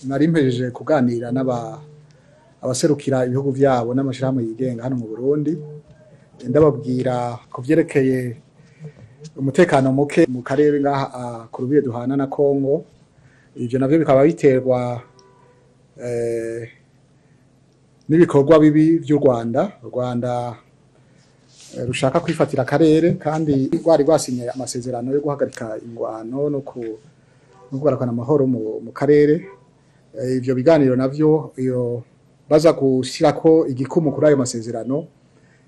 nari mpejeje kuganira abaserukira ibihugu byabo n'amashirahamwe yigenga hano mu Burundi, ndababwira ku vyerekeye umutekano muke mu karere ngaha ku rubiye duhana na Congo. Ivyo navyo bikaba biterwa n'ibikorwa bibi by'u Rwanda rushaka kwifatira akarere, kandi rwari rwasinye amasezerano yo guhagarika ingwano no kugarura amahoro mu karere. Ivyo biganiro navyo iyo baza gushirako igikumu kuri ayo masezerano,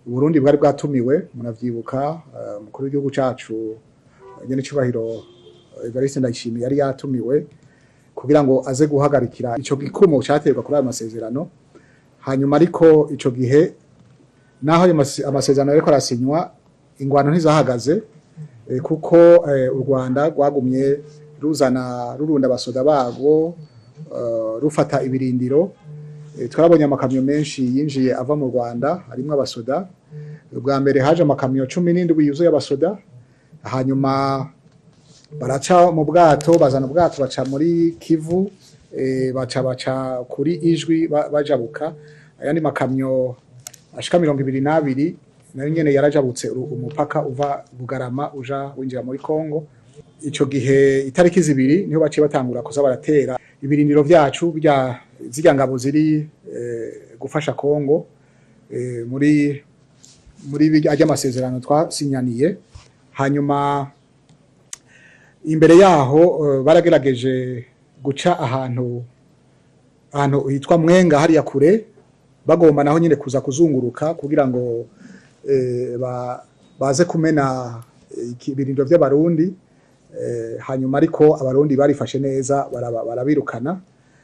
Burundi bwari bwatumiwe, munavyibuka mukuru w'igihugu cacu nyene cubahiro Evariste Ndayishimiye yari yatumiwe kugira ngo aze guhagarikira ico gikumu caterwa kuri ayo masezerano. Hanyuma ariko ico gihe naho amasezerano ariko arasinywa, ingwano ntizahagaze kuko Urwanda rwagumye rurunda abasoda babo rufata ibirindiro. Twarabonye amakamyo menshi yinjiye ava mu Rwanda harimwo abasoda. Ubwa mbere haje amakamyo 17 yuzuye abasoda, hanyuma baraca mu bwato, bazana ubwato baca muri Kivu, baca kuri Ijwi bajabuka. Ayandi makamyo ashika 22 nayo nyene yarajabutse umupaka uva Bugarama uja winjira muri Congo. Ico gihe itariki zibiri niho baciye batangura kuza baratera ibirindiro vyacu zirya ngabo ziri gufasha Congo muri ajya amasezerano twasinyaniye. Hanyuma imbere yaho baragerageje guca ahantu hitwa Mwenga hariya kure, bagomba naho nyine kuza kuzunguruka kugira ngo baze kumena ibirindiro by'abarundi. Hanyuma ariko abarundi barifashe neza, barabirukana.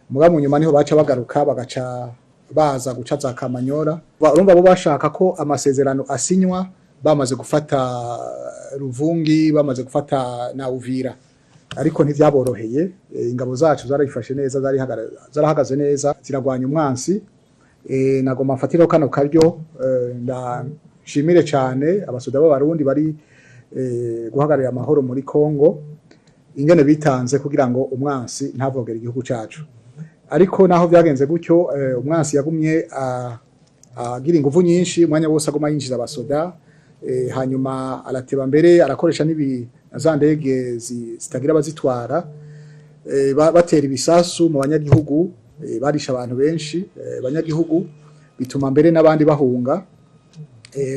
Muga mu nyuma niho baca bagaruka bagaca baza guca za Kamanyora. Urumva bo bashaka ko amasezerano asinywa bamaze gufata Ruvungi, bamaze gufata na Uvira, ariko ntivyaboroheye. Ingabo zacu zarifashe neza, zarahagaze neza, ziragwanya umwansi. Nagoma mfatiraho kano karyo ndashimire cyane abasoda b'abarundi bari guhagarira amahoro muri Congo, ingene bitanze kugira ngo umwansi ntavogere igihugu cacu. Ariko naho byagenze gutyo, umwansi yagumye agira ingufu nyinshi, umwanya wose aguma yinjiza abasoda. Hanyuma arateba mbere arakoresha za ndege zitagira abazitwara, batera ibisasu mu banyagihugu, barisha abantu benshi banyagihugu, bituma mbere n'abandi bahunga.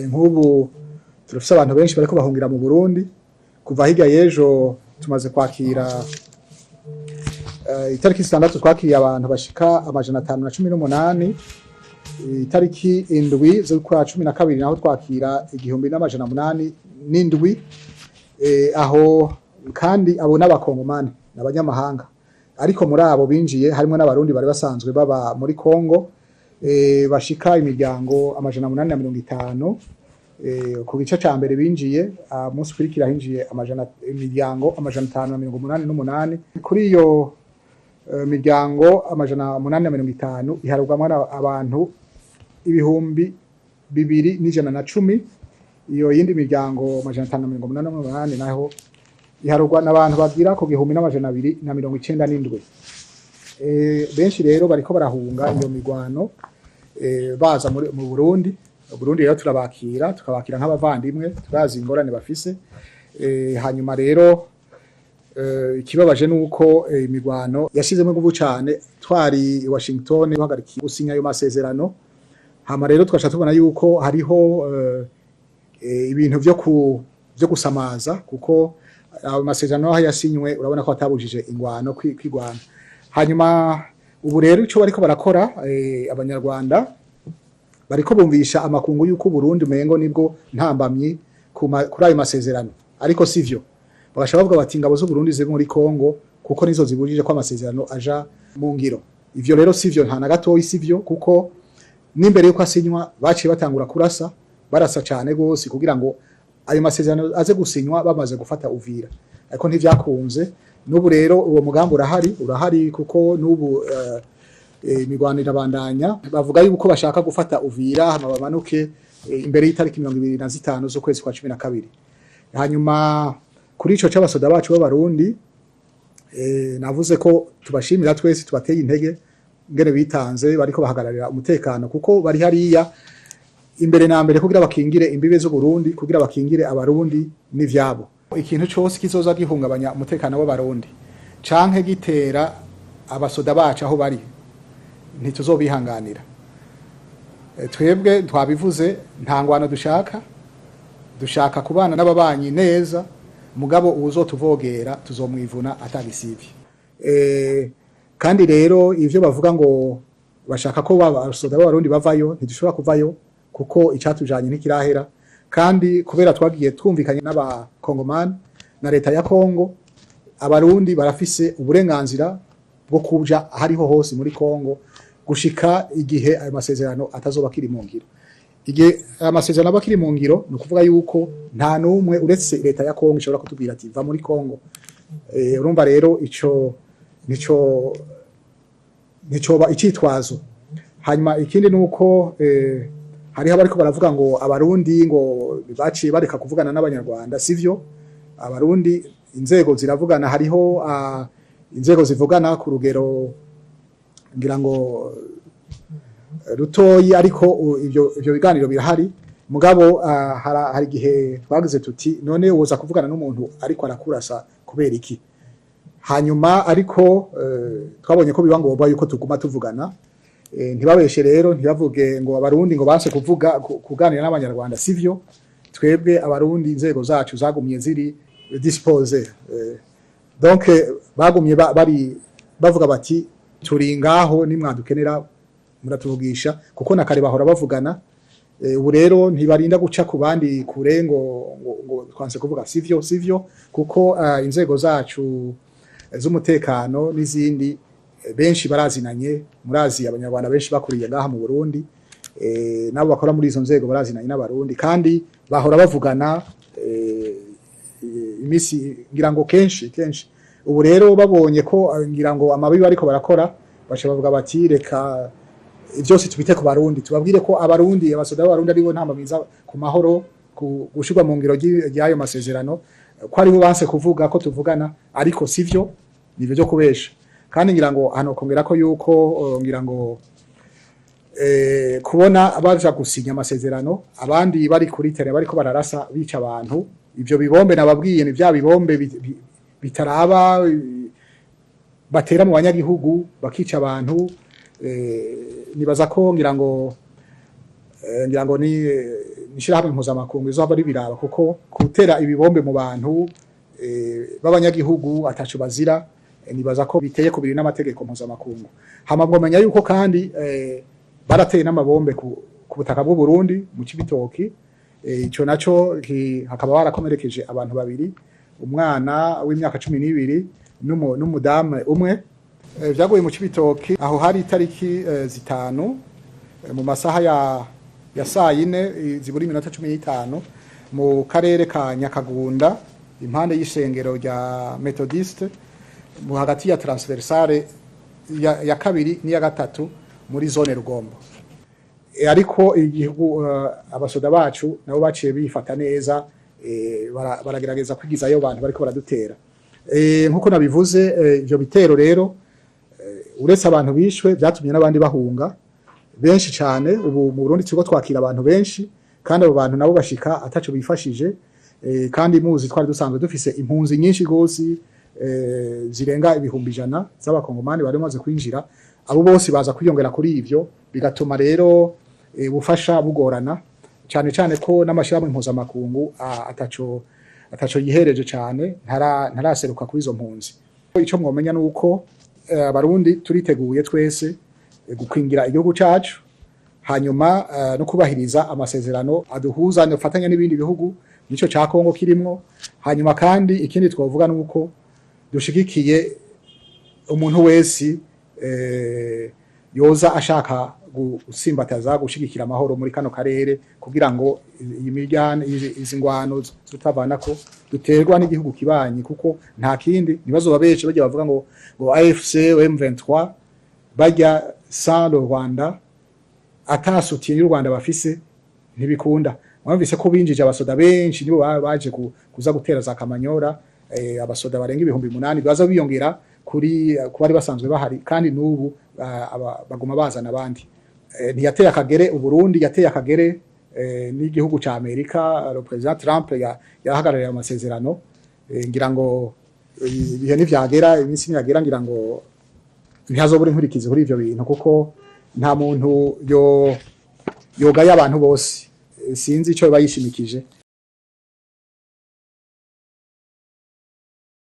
Nk'ubu turafise abantu benshi bariko bahungira mu Burundi. Kuva hirya y'ejo tumaze kwakira itariki 6 twakiriye abantu bashika 518. Itariki 7 z'ukwa 12 naho twakira 1807. Aho kandi abo n'abakongomani n'abanyamahanga, ariko muri abo binjiye harimo n'abarundi bari basanzwe baba muri Congo, bashika imiryango 850. Ku gice ca mbere binjiye, munsi kurikira hinjiye imiryango 588. Kuri iyo miryango 850 iharugwamwo abantu 2110. Iyo yindi miryango 588 naho iharugwa n'abantu bagira ku 1297. Benshi rero bariko barahunga iyo migwano baza mu Burundi. Burundi rero tukabakira nk'abavandimwe, turazi ingorane bafise. Hanyuma rero ikibabaje nuko imigwano yashizemo ingufu cyane. Twari i Washington guhagarikiye gusinya ayo masezerano. Hama rero twasha tubona yuko hariho ibintu byo gusamaza, kuko ayo masezerano aho yasinywe urabona ko atabujije ingwano kwigwana. Hanyuma ubu rero ico bariko barakora, abanyarwanda bariko bumvisha amakungu yuko Burundi umengo nibwo ntambamye kuri ayo masezerano, ariko sivyo. Bagashaka bavuga bati ingabo z'u Burundi ziri muri Congo kuko nizo zibujije ko amasezerano aja mu ngiro. Ivyo rero sivyo, nta na gatoyi sivyo, kuko n'imbere yuko asinywa baciye batangura barasa cyane gose kugira ngo ayo masezerano aze gusinywa bamaze gufata Uvira, ariko ntivyakunze. N'ubu rero uwo mugambo urahari kuko n'ubu imigwano irabandanya. Bavuga yuko bashaka gufata Uvira hama bamanuke imbere y'itariki 25 z'ukwezi kwa 12. Hanyuma kuri ico c'abasoda bacu b'abarundi navuze ko tubashimira twese tubateye intege ngene bitanze bariko bahagararira umutekano kuko bari hariya imbere na mbere kugira bakingire imbibe z'u Burundi kugira bakingire abarundi n'ivyabo. Ikintu cyose kizoza gihungabanya umutekano w'abarundi canke gitera abasoda bacu aho bari ntituzobihanganira. Twebwe twabivuze nta ngwano dushaka kubana n'ababanyi neza mugabo uzotuvogera tuzomwivuna atagisivye. Kandi rero ivyo bavuga ngo bashaka ko abasoda b'abarundi bavayo ntidushobora kuvayo kuko icatujanye ntikirahera kandi kubera twagiye twumvikanye n'abakongomani na leta ya Congo abarundi barafise uburenganzira bwo kuja hariho hose muri Congo gushika igihe ayo masezerano atazoba kiri mu ngiro. Igihe amasezerano aba kiri mu ngiro ni ukuvuga yuko nta numwe uretse leta ya Congo ishobora kutubwira ati va muri Congo. Urumva rero ico nico ba icitwazo. Hanyuma ikindi nuko hariho abariko baravuga ngo abarundi ngo baciye bareka kuvugana n'abanyarwanda sivyo. Abarundi inzego ziravugana, hariho inzego zivugana ku rugero ngira ngo rutoyi, ariko ivyo biganiro birahari mugabo hari igihe twagize tuti none woza kuvugana n'umuntu ariko arakurasa kubera iki. Hanyuma ariko twabonye ko biba ngombwa yuko tuguma tuvugana. Ntibabeshe rero ntibavuge ngo abarundi ngo banse kuganira n'abanyarwanda sivyo. Twebwe abarundi inzego zacu zagumye ziri dispose, donc bagumye bari bavuga bati turi ngaho nimwadukenera muratuvugisha kuko nakare bahora bavugana. Ubu rero ntibarinda guca ku bandi kure ngo twanse kuvuga sivyo kuko inzego zacu z'umutekano n'izindi benshi barazinanye. Murazi abanyarwanda benshi bakuriye ngaha mu Burundi, nabo bakora muri izo nzego barazinanye n'abarundi kandi bahora bavugana imisi ngira ngo kenshi. Ubu rero babonye ko ngira ngo amabibi ariko barakora bacha bavuga bati reka byose tubite ku barundi tubabwire ko abarundi abasoda b'abarundi aribo ntambamiza ku mahoro gushirwa mu ngiro y'ayo masezerano, ko ari bo banse kuvuga ko tuvugana ariko sivyo, nivyo byo kubesha. Kandi ngira ngo hano kongera ko yuko ngira ngo kubona abaja gusinya amasezerano abandi bari kuri tere bariko bararasa bica abantu, ivyo bibombe nababwiye ni vya bibombe bitaraba batera mu banyagihugu bakica abantu. Nibaza ko ngira ngo ni nishirahamwe mpuzamakungu izo bari biraba kuko gutera ibibombe mu bantu b'abanyagihugu atacu bazira. Nibaza ko biteye kubiri n'amategeko mpuzamakungu. Hamabwo menya yuko kandi barateye n'amabombe ku butaka bw'u Burundi mu Cibitoki. Ico naco hakaba barakomerekeje abantu babiri, umwana w'imyaka 12 n'umudamu umwe. Vyaguye mu Cibitoki aho hari tariki 5 mu masaha ya saa 4 ziburi minota 15 mu karere ka Nyakagunda impande y'isengero rya Methodiste mu hagati ya transversale ya kabiri n'iya gatatu muri zone Rugombo. Ariko igihugu abasoda bacu nabo baciye bifata neza, baragerageza kwigizayo abantu bariko baradutera. Nkuko nabivuze ivyo bitero rero uretse abantu bishwe byatumye n'abandi bahunga benshi cyane. Ubu mu Burundi turiko twakira abantu benshi kandi abo bantu nabo bashika ataco bifashije, kandi muzi twari dusanzwe dufise impunzi nyinshi gose zirenga ibihumbi 100 z'abakongomani bari maze kwinjira. Abo bose baza kwiyongera kuri ivyo bigatuma rero bufasha bugorana cyane ko n'amashirahamwe mpuzamakungu ataco yihereje cyane ntaraseruka kuri izo mpunzi. Ico mwomenya nuko abarundi turiteguye twese gukwingira igihugu cacu, hanyuma no kubahiriza amasezerano aduhuza n'ufatanya n'ibindi bihugu nico ca Congo kirimwo. Hanyuma kandi ikindi twavuga nuko dushigikiye umuntu wese yoza ashaka gusimbataza gushigikira amahoro muri kano karere kugira ngo iyi miryane izi ngwano tutavana ko duterwa n'igihugu kibanyi, kuko nta kindi nibazo babeshe bajya bavuga ngo AFC M23 bajya sans le Rwanda atasutiye y'u Rwanda bafise ntibikunda. Mwumvise ko binjije abasoda benshi nibo baje kuza gutera za Kamanyora abasoda barenga 8,000 baza biyongera kuri bari basanzwe bahari kandi n'ubu baguma bazana abandi. Ntiyateye akagere Burundi, yateye akagere n'igihugu ca Amerika. Le President Trump yahagarariye amasezerano, ngira ngo ibihe nivyagera, iminsi niyagera, ngira ngo ntihazobura inkurikizi kuri ivyo bintu, kuko nta muntu yogaye abantu bose. Sinzi ico bayishimikije.